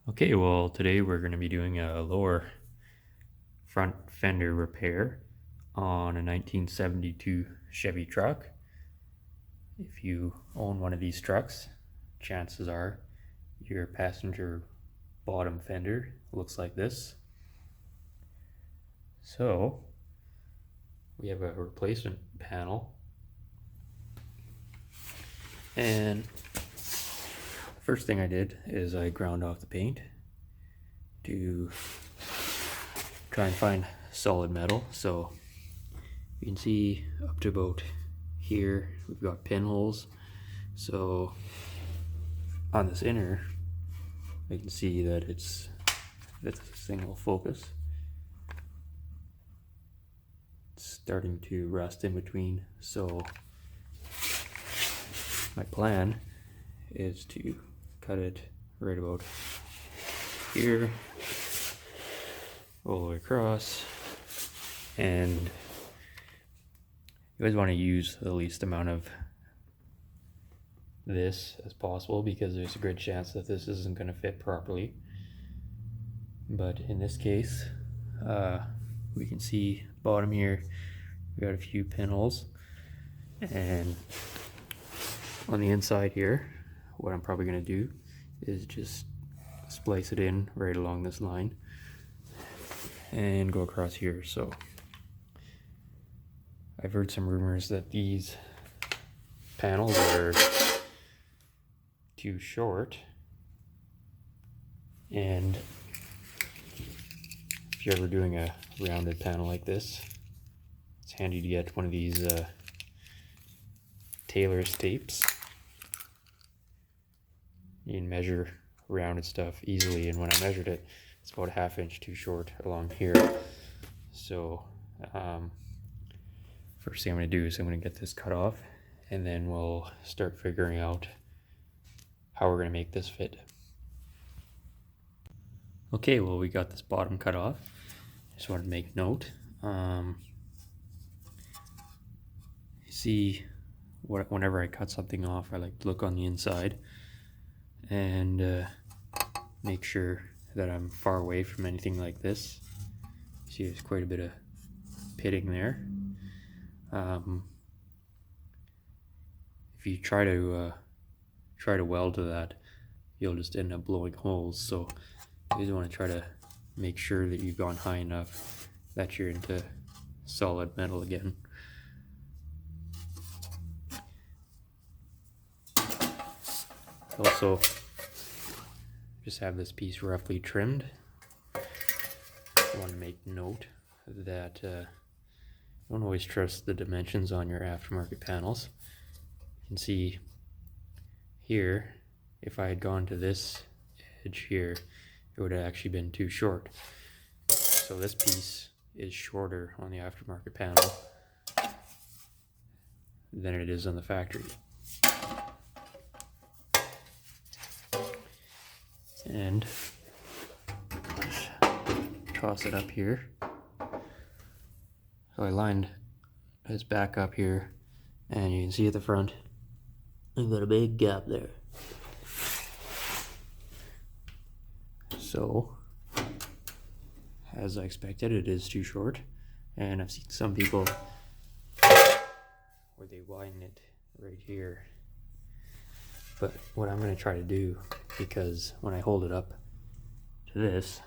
Okay, well, today we're going to be doing a lower front fender repair on a 1972 Chevy truck. If you own one of these trucks, chances are your passenger bottom fender looks like this. So we have a replacement panel, and first thing I did is I ground off the paint to try and find solid metal. So you can see up to about here we've got pinholes. So on this inner, you can see that it's single focus. It's starting to rust in between. So my plan is to cut it right about here, all the way across, and you always want to use the least amount of this as possible because there's a good chance that this isn't going to fit properly. But in this case, we can see bottom here we got a few pinholes, and on the inside here what I'm probably going to do is just splice it in right along this line and go across here. So I've heard some rumors that these panels are too short, and if you're ever doing a rounded panel like this, it's handy to get one of these tailor's tapes. You can measure rounded stuff easily, and when I measured it, it's about a ½ inch too short along here. So first thing I'm going to do is I'm going to get this cut off, and then we'll start figuring out how we're going to make this fit. Okay, well, we got this bottom cut off. Just wanted to make note. You see, whenever I cut something off, I like to look on the inside and make sure that I'm far away from anything like this. You see, there's quite a bit of pitting there. If you try to weld to that, you'll just end up blowing holes. So you just want to try to make sure that you've gone high enough that you're into solid metal again. Also, just have this piece roughly trimmed. I want to make note that don't always trust the dimensions on your aftermarket panels. You can see here, if I had gone to this edge here, it would have actually been too short. So this piece is shorter on the aftermarket panel than it is on the factory. And just toss it up here. So I lined this back up here, and you can see at the front I've got a big gap there. So as I expected, it is too short, and I've seen some people where they widen it right here. But what I'm going to try to do, because when I hold it up to this,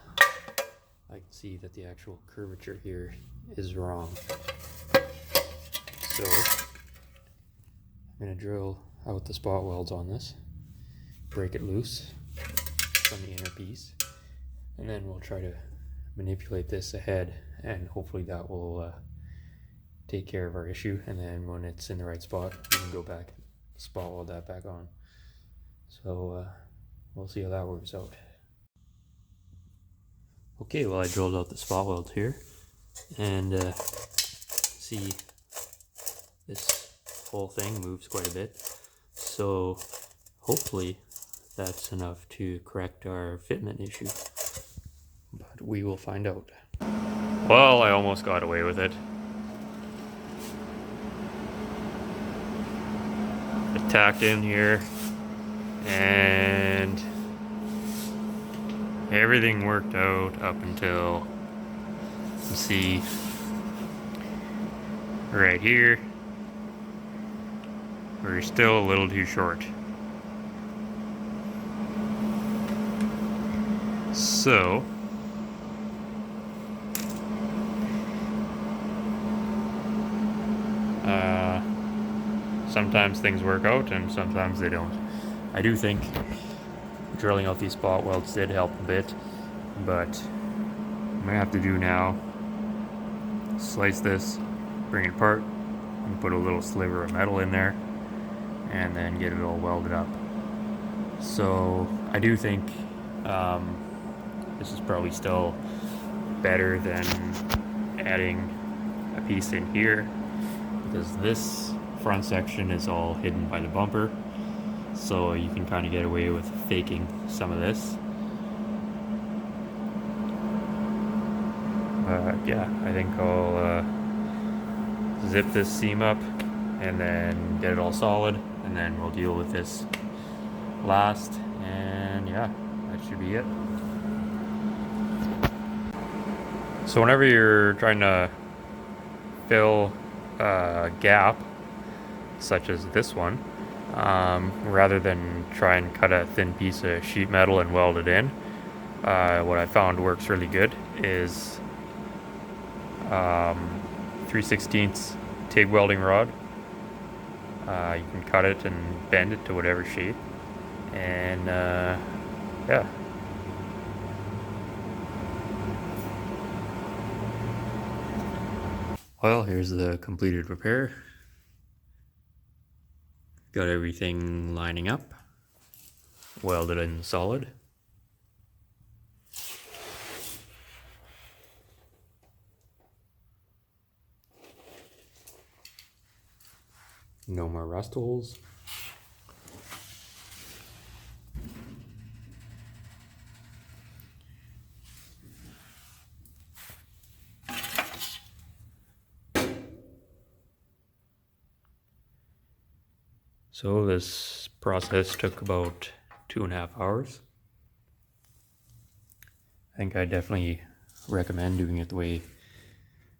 I can see that the actual curvature here is wrong. So I'm going to drill out the spot welds on this, break it loose from the inner piece, and then we'll try to manipulate this ahead, and hopefully that will take care of our issue. And then when it's in the right spot, we can go back, spot weld that back on. So we'll see how that works out. Okay, well, I drilled out the spot welds here, and see this whole thing moves quite a bit. So hopefully that's enough to correct our fitment issue, but we will find out. Well, I almost got away with it. It tacked in here, and everything worked out up until, you see, right here, we're still a little too short. So, sometimes things work out and sometimes they don't. I do think drilling out these spot welds did help a bit, but what I'm gonna have to do now, slice this, bring it apart, and put a little sliver of metal in there, and then get it all welded up. So I do think this is probably still better than adding a piece in here, because this front section is all hidden by the bumper, so you can kind of get away with faking some of this. Yeah, I think I'll zip this seam up and then get it all solid, and then we'll deal with this last, and yeah, that should be it. So whenever you're trying to fill a gap such as this one, rather than try and cut a thin piece of sheet metal and weld it in, what I found works really good is 3/16 TIG welding rod. You can cut it and bend it to whatever shape, and yeah. Well, here's the completed repair. Got everything lining up, welded in solid. No more rust holes. So this process took about 2.5 hours. I think I definitely recommend doing it the way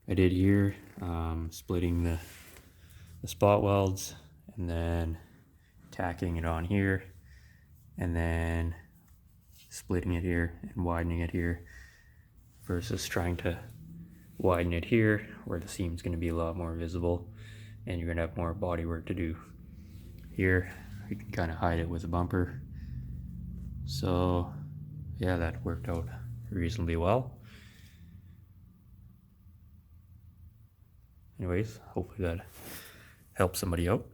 I did here, splitting the spot welds and then tacking it on here, and then splitting it here and widening it here, versus trying to widen it here where the seam's going to be a lot more visible and you're going to have more body work to do. Here you can kind of hide it with a bumper. So yeah, that worked out reasonably well. Anyways, hopefully that helps somebody out.